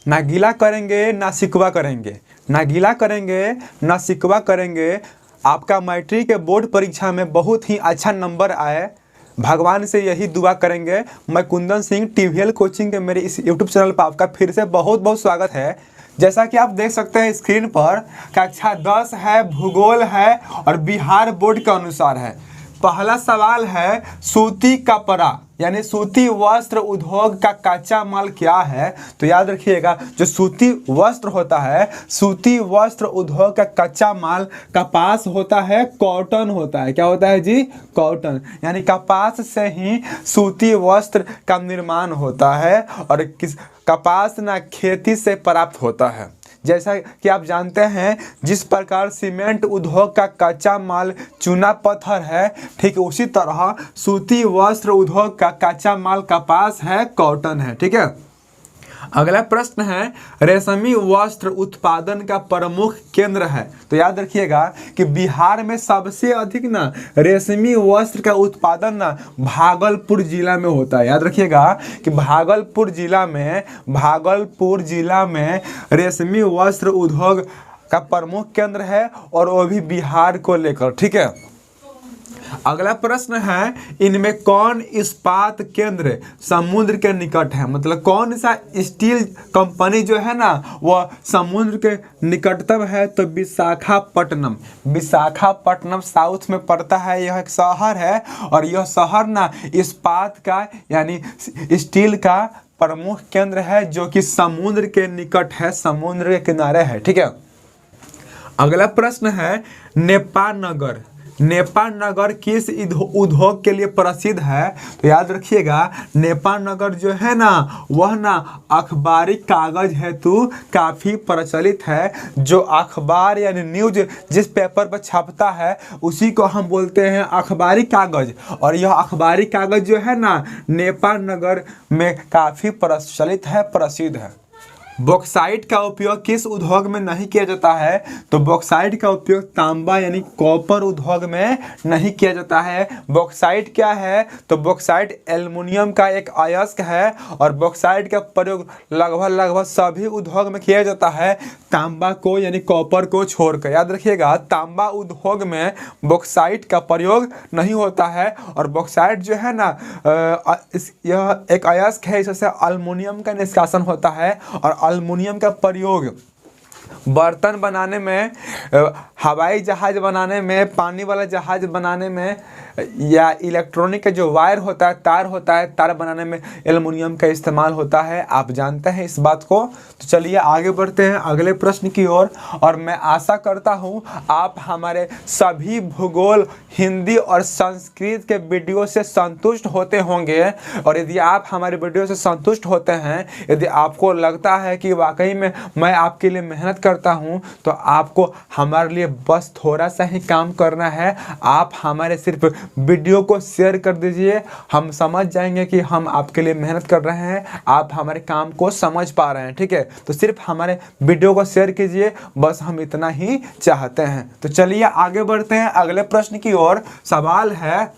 ना गीला करेंगे ना शिकवा करेंगे, ना गीला करेंगे ना शिकवा करेंगे। आपका मैट्रिक के बोर्ड परीक्षा में बहुत ही अच्छा नंबर आए, भगवान से यही दुआ करेंगे। मैं कुंदन सिंह TVL कोचिंग के मेरे इस यूट्यूब चैनल पर आपका फिर से बहुत बहुत स्वागत है। जैसा कि आप देख सकते हैं स्क्रीन पर, कक्षा 10 है, भूगोल है और बिहार बोर्ड के अनुसार है। पहला सवाल है, सूती कपड़ा यानी सूती वस्त्र उद्योग का कच्चा माल क्या है? तो याद रखिएगा, जो सूती वस्त्र होता है, सूती वस्त्र उद्योग का कच्चा माल कपास होता है, कॉटन होता है। क्या होता है जी? कॉटन। यानी कपास से ही सूती वस्त्र का निर्माण होता है और कपास ना खेती से प्राप्त होता है। जैसा कि आप जानते हैं, जिस प्रकार सीमेंट उद्योग का कच्चा माल चूना पत्थर है, ठीक उसी तरह सूती वस्त्र उद्योग का कच्चा माल कपास है, कॉटन है। ठीक है। अगला प्रश्न है, रेशमी वस्त्र उत्पादन का प्रमुख केंद्र है। तो याद रखिएगा कि बिहार में सबसे अधिक ना रेशमी वस्त्र का उत्पादन ना भागलपुर जिला में होता है। याद रखिएगा कि भागलपुर जिला में रेशमी वस्त्र उद्योग का प्रमुख केंद्र है और वो भी बिहार को लेकर। ठीक है। अगला प्रश्न है, इनमें कौन इस्पात केंद्र समुद्र के निकट है? मतलब कौन सा स्टील कंपनी जो है ना वह समुद्र के निकटतम है? तो विशाखापट्टनम। विशाखापट्टनम साउथ में पड़ता है, यह एक शहर है और यह शहर ना इस्पात का यानी स्टील का प्रमुख केंद्र है, जो कि समुद्र के निकट है, समुद्र के किनारे है। ठीक है। अगला प्रश्न है, नेपाल नगर किस उद्योग के लिए प्रसिद्ध है? तो याद रखिएगा, नेपाल नगर जो है ना वह ना अखबारी कागज हेतु काफ़ी प्रचलित है। जो अखबार यानी न्यूज जिस पेपर पर छपता है उसी को हम बोलते हैं अखबारी कागज, और यह अखबारी कागज जो है ना नेपाल नगर में काफ़ी प्रचलित है, प्रसिद्ध है। बॉक्साइट का उपयोग किस उद्योग में नहीं किया जाता है? तो बॉक्साइट का उपयोग तांबा यानी कॉपर उद्योग में नहीं किया जाता है। बॉक्साइट क्या है? तो बॉक्साइट एल्युमिनियम का एक अयस्क है और बॉक्साइट का प्रयोग लगभग सभी उद्योग में किया जाता है, तांबा को यानी कॉपर को छोड़कर। याद रखिएगा, तांबा उद्योग में बॉक्साइट का प्रयोग नहीं होता है और बॉक्साइट जो है ना यह एक अयस्क है, इससे एल्युमिनियम का निष्कासन होता है और एल्युमिनियम का प्रयोग बर्तन बनाने में, हवाई जहाज बनाने में, पानी वाला जहाज बनाने में, या इलेक्ट्रॉनिक का जो वायर होता है, तार बनाने में एल्युमिनियम का इस्तेमाल होता है। आप जानते हैं इस बात को। तो चलिए आगे बढ़ते हैं अगले प्रश्न की ओर। और मैं आशा करता हूं आप हमारे सभी भूगोल, हिंदी और संस्कृत के वीडियो से संतुष्ट होते होंगे। और यदि आप हमारे वीडियो से संतुष्ट होते हैं, यदि आपको लगता है कि वाकई में मैं आपके लिए मेहनत करता हूं, तो आपको हमारे लिए बस थोड़ा सा ही काम करना है। आप हमारे सिर्फ वीडियो को शेयर कर दीजिए, हम समझ जाएंगे कि हम आपके लिए मेहनत कर रहे हैं, आप हमारे काम को समझ पा रहे हैं। ठीक है। तो सिर्फ हमारे वीडियो को शेयर कीजिए, बस हम इतना ही चाहते हैं। तो चलिए आगे बढ़ते हैं अगले प्रश्न की ओर। सवाल है,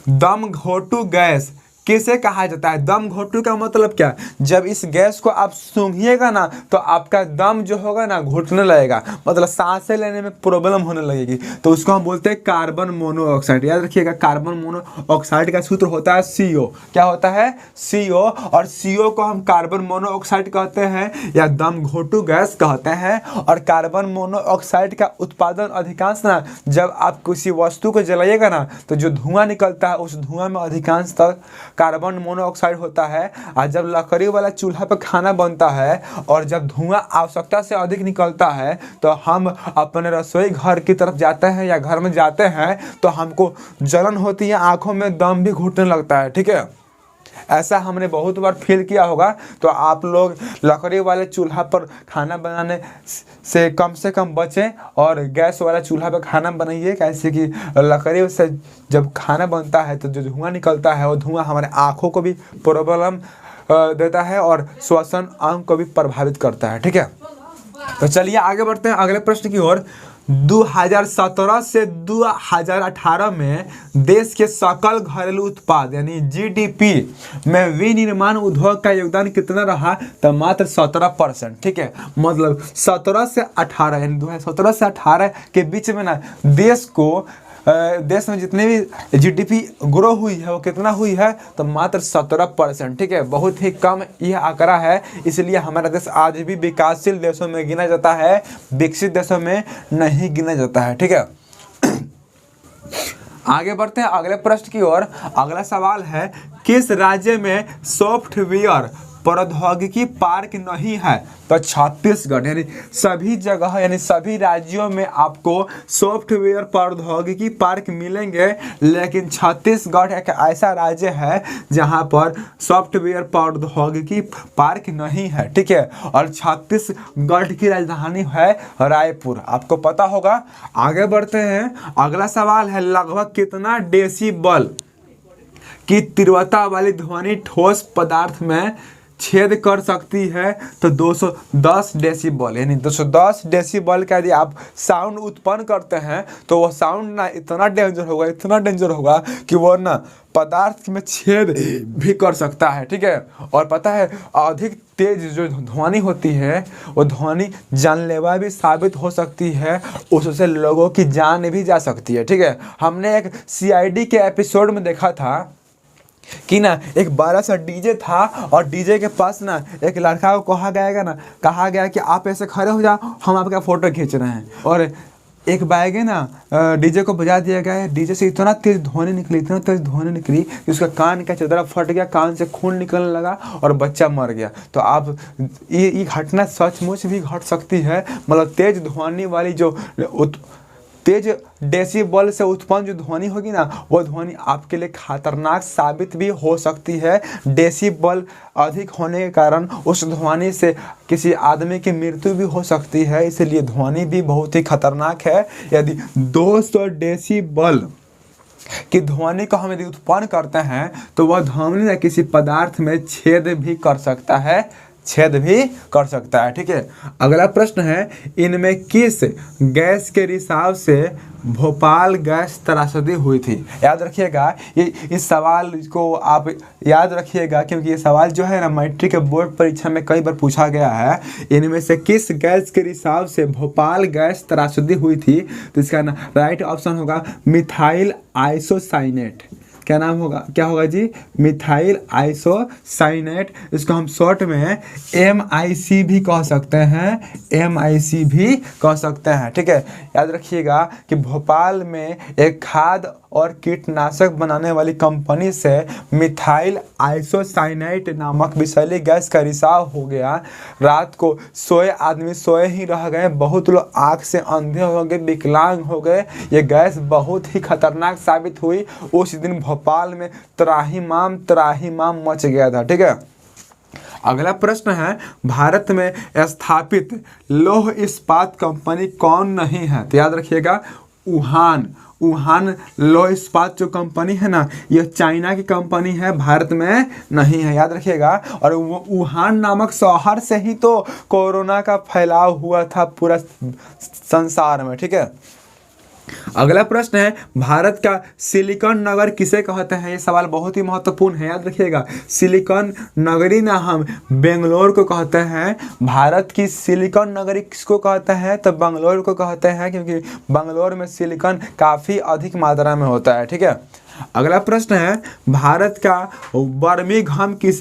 दम घोटू गैस किसे कहा जाता है? दम घोटू का मतलब क्या? जब इस गैस को आप सूंघिएगा ना तो आपका दम जो होगा ना घुटने लगेगा, मतलब सांसें लेने में प्रॉब्लम होने लगेगी, तो उसको हम बोलते हैं कार्बन मोनोऑक्साइड। याद रखिएगा, कार्बन मोनोऑक्साइड का सूत्र होता है CO। क्या होता है? CO। और CO को हम कार्बन मोनोऑक्साइड कहते हैं या दम घोटू गैस कहते हैं। और कार्बन मोनोऑक्साइड का उत्पादन अधिकांश ना जब आप किसी वस्तु को जलाइएगा ना तो जो धुआं निकलता है उस धुआं में अधिकांश तक कार्बन मोनोऑक्साइड होता है। और जब लकड़ी वाला चूल्हा पर खाना बनता है और जब धुआं आवश्यकता से अधिक निकलता है तो हम अपने रसोई घर की तरफ जाते हैं या घर में जाते हैं तो हमको जलन होती है, आंखों में दम भी घुटने लगता है। ठीक है। ऐसा हमने बहुत बार फील किया होगा। तो आप लोग लकड़ी वाले चूल्हा पर खाना बनाने से कम बचें और गैस वाला चूल्हा पर खाना बनाइए, कैसे कि लकड़ी से जब खाना बनता है तो जो धुआं निकलता है वो धुआं हमारे आँखों को भी प्रॉब्लम देता है और श्वसन अंग को भी प्रभावित करता है। ठीक है। तो चलिए आगे बढ़ते हैं अगले प्रश्न की ओर। 2017 से 2018 में देश के सकल घरेलू उत्पाद यानी जीडीपी में विनिर्माण उद्योग का योगदान कितना रहा, तो मात्र 17%। ठीक है, मतलब 17 से 18 यानी 2017 से 18 के बीच में ना देश में जितनी भी जीडीपी ग्रो हुई है वो कितना हुई है, तो मात्र 17%। ठीक है, बहुत ही कम यह आंकड़ा है। इसलिए हमारा देश आज भी विकासशील देशों में गिना जाता है, विकसित देशों में नहीं गिना जाता है। ठीक है, आगे बढ़ते हैं अगले प्रश्न की ओर। अगला सवाल है, किस राज्य में सॉफ्टवेयर प्रौद्योगिकी पार्क नहीं है, तो छत्तीसगढ़। यानी सभी जगह यानी सभी राज्यों में आपको सॉफ्टवेयर प्रौद्योगिकी पार्क मिलेंगे, लेकिन छत्तीसगढ़ एक ऐसा राज्य है जहां पर सॉफ्टवेयर प्रौद्योगिकी पार्क नहीं है। ठीक है, और छत्तीसगढ़ की राजधानी है रायपुर, आपको पता होगा। आगे बढ़ते हैं, अगला सवाल है, लगभग कितना डेसिबल की तीव्रता वाली ध्वनि ठोस पदार्थ में छेद कर सकती है, तो 210 डेसिबल। यानी 210 डेसिबल का यदि आप साउंड उत्पन्न करते हैं तो वह साउंड ना इतना डेंजर होगा कि वह ना पदार्थ में छेद भी कर सकता है। ठीक है, और पता है अधिक तेज जो ध्वनि होती है वो ध्वनि जानलेवा भी साबित हो सकती है, उससे लोगों की जान भी जा सकती है। ठीक है, हमने एक सीआईडी के एपिसोड में देखा था कि ना एक बड़ा सा डीजे था और डीजे के पास ना एक लड़का को कहा गया कि आप ऐसे खड़े हो जाओ, हम आपका फोटो खींच रहे हैं। और एक बैग है ना डीजे को बजा दिया गया है, डीजे से इतना तेज ध्वनि निकली कि उसका कान का चदरा फट गया, कान से खून निकलने लगा और बच्चा मर गया। तो आप ये घटना सचमुच भी घट सकती है। मतलब तेज ध्वनि वाली जो तेज डेसिबल से उत्पन्न जो ध्वनि होगी ना, वो ध्वनि आपके लिए खतरनाक साबित भी हो सकती है। डेसिबल अधिक होने के कारण उस ध्वनि से किसी आदमी की मृत्यु भी हो सकती है, इसलिए ध्वनि भी बहुत ही खतरनाक है। यदि 200 डेसिबल की ध्वनि को हम यदि उत्पन्न करते हैं तो वह ध्वनि किसी पदार्थ में छेद भी कर सकता है। ठीक है, अगला प्रश्न है, इनमें किस गैस के रिसाव से भोपाल गैस त्रासदी हुई थी? याद रखिएगा, ये इस सवाल को आप याद रखिएगा क्योंकि ये सवाल जो है ना मैट्रिक के बोर्ड परीक्षा में कई बार पूछा गया है। इनमें से किस गैस के रिसाव से भोपाल गैस त्रासदी हुई थी? तो इसका ना राइट ऑप्शन होगा मिथाइल आइसोसाइनेट। क्या होगा जी? Methyl isocyanate. इसको हम शॉर्ट में MIC भी कह सकते हैं। ठीक है, याद रखिएगा कि भोपाल में एक खाद और कीटनाशक बनाने वाली कंपनी से मिथाइल आइसोसाइनेट नामक विषैली गैस का रिसाव हो गया। रात को आदमी सोए ही रह गए, बहुत लोग आँख से अंधे हो गए, विकलांग हो गए। ये गैस बहुत ही खतरनाक साबित हुई। उस दिन भोपाल में त्राहिमाम मच गया था। ठीक है, अगला प्रश्न है, भारत में स्थापित लौह इस्पात कंपनी कौन नहीं है? तो याद रखिएगा वुहान लौह इस्पात जो कंपनी है ना, यह चाइना की कंपनी है, भारत में नहीं है। याद रखिएगा, और वुहान नामक शहर से ही तो कोरोना का फैलाव हुआ था पूरा संसार में। ठीक है, अगला प्रश्न है, भारत का सिलिकॉन नगर किसे कहते हैं? ये सवाल बहुत ही महत्वपूर्ण है, याद रखिएगा। सिलिकॉन नगरी ना हम बेंगलोर को कहते हैं। भारत की सिलिकॉन नगरी किसको कहते हैं? तो बेंगलोर को कहते हैं, क्योंकि बेंगलोर में सिलिकॉन काफ़ी अधिक मात्रा में होता है। ठीक है, अगला प्रश्न है, भारत का बर्मिंघम किस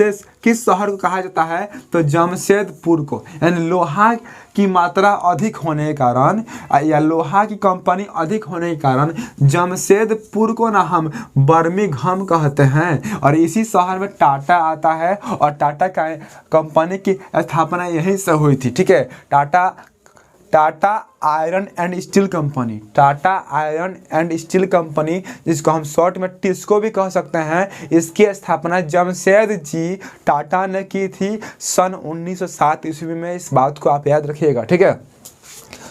शहर को कहा जाता है? तो जमशेदपुर को। यानी लोहा की मात्रा अधिक होने के कारण या लोहा की कंपनी अधिक होने के कारण जमशेदपुर को ना हम बर्मिंघम कहते हैं। और इसी शहर में टाटा आता है और टाटा का कंपनी की स्थापना यहीं से हुई थी। ठीक है, Tata iron and steel company, जिसको हम शॉर्ट में टिस्को भी कह सकते हैं, इसकी स्थापना जमशेद जी टाटा ने की थी सन 1907 ईस्वी में। इस बात को आप याद रखिएगा। ठीक है,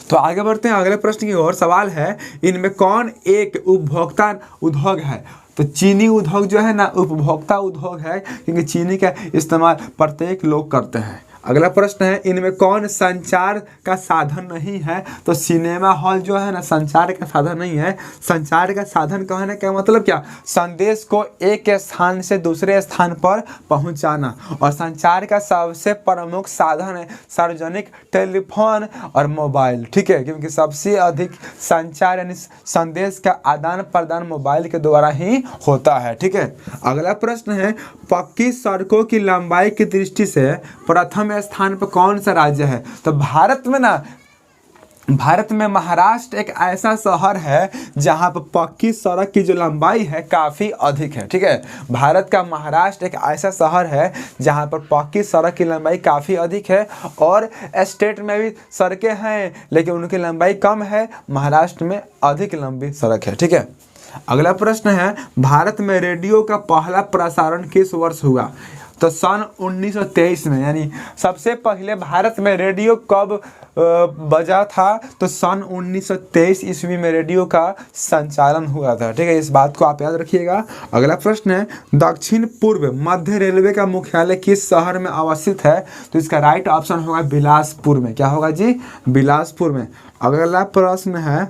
तो आगे बढ़ते हैं अगले प्रश्न की ओर। सवाल है, इनमें कौन एक उपभोक्ता उद्योग है? तो चीनी उद्योग जो है ना उपभोक्ता उद्योग है, क्योंकि चीनी का इस्तेमाल प्रत्येक लोग करते हैं। अगला प्रश्न है, इनमें कौन संचार का साधन नहीं है? तो सिनेमा हॉल जो है ना संचार का साधन नहीं है। संचार का साधन कहने का मतलब क्या? संदेश को एक स्थान से दूसरे स्थान पर पहुंचाना। और संचार का सबसे प्रमुख साधन है सार्वजनिक टेलीफोन और मोबाइल, ठीक है, क्योंकि सबसे अधिक संचार यानी संदेश का आदान प्रदान मोबाइल के द्वारा ही होता है, ठीक है। अगला प्रश्न है, पक्की सड़कों की लंबाई की दृष्टि से प्रथम स्थान पर कौन सा राज्य है? तो भारत में महाराष्ट्र एक ऐसा शहर है जहां पर पक्की सड़क की जो लंबाई है काफ़ी अधिक है, ठीक है। भारत का महाराष्ट्र एक ऐसा शहर है जहां पर पक्की सड़क की लंबाई काफ़ी अधिक है। और स्टेट में भी सड़कें हैं लेकिन उनकी लंबाई कम है, महाराष्ट्र में अधिक लंबी सड़क है, ठीक है। अगला प्रश्न है, भारत में रेडियो का पहला प्रसारण किस वर्ष हुआ? तो सन 1923 में, यानी सबसे पहले भारत में रेडियो कब बजा था? तो सन 1923 ईस्वी में रेडियो का संचालन हुआ था, ठीक है। इस बात को आप याद रखिएगा। अगला प्रश्न है, दक्षिण पूर्व मध्य रेलवे का मुख्यालय किस शहर में अवस्थित है? तो इसका राइट ऑप्शन होगा बिलासपुर में। क्या होगा जी? बिलासपुर में। अगला प्रश्न है,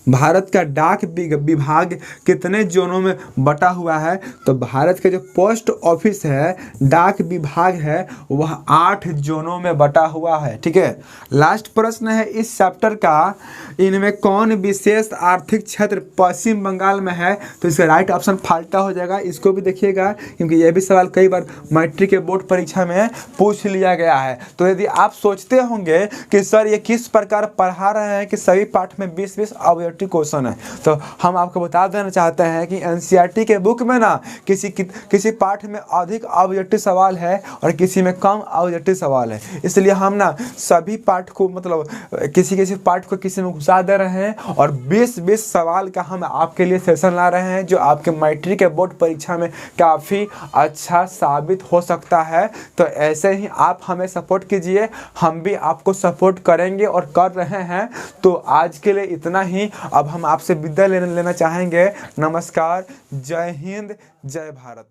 भारत का डाक विभाग कितने जोनों में बटा हुआ है? तो भारत का जो पोस्ट ऑफिस है, डाक विभाग है, वह 8 जोनों में बटा हुआ है, ठीक है। लास्ट प्रश्न है, इस चैप्टर का इनमें कौन विशेष आर्थिक क्षेत्र पश्चिम बंगाल में है? तो इसका राइट ऑप्शन फाल्टा हो जाएगा। इसको भी देखिएगा क्योंकि यह भी सवाल कई बार मैट्रिक के बोर्ड परीक्षा में पूछ लिया गया है। तो यदि आप सोचते होंगे कि सर ये किस प्रकार पढ़ा रहे हैं कि सभी पाठ में 20-20 ऑब्जेक्टिव क्वेश्चन है, तो हम आपको बता देना चाहते हैं कि एनसीईआरटी के बुक में ना किसी पाठ में अधिक ऑब्जेक्टिव सवाल है और किसी में कम ऑब्जेक्टिव सवाल है। इसलिए हम ना सभी पाठ को मतलब किसी पाठ को किसी में घुसा दे रहे हैं और 20-20 सवाल का हम आपके लिए सेशन ला रहे हैं जो आपके मैट्रिक के बोर्ड परीक्षा में काफ़ी अच्छा साबित हो सकता है। तो ऐसे ही आप हमें सपोर्ट कीजिए, हम भी आपको सपोर्ट करेंगे और कर रहे हैं। तो आज के लिए इतना ही। अब हम आपसे विदा लेना चाहेंगे। नमस्कार, जय हिंद, जय भारत।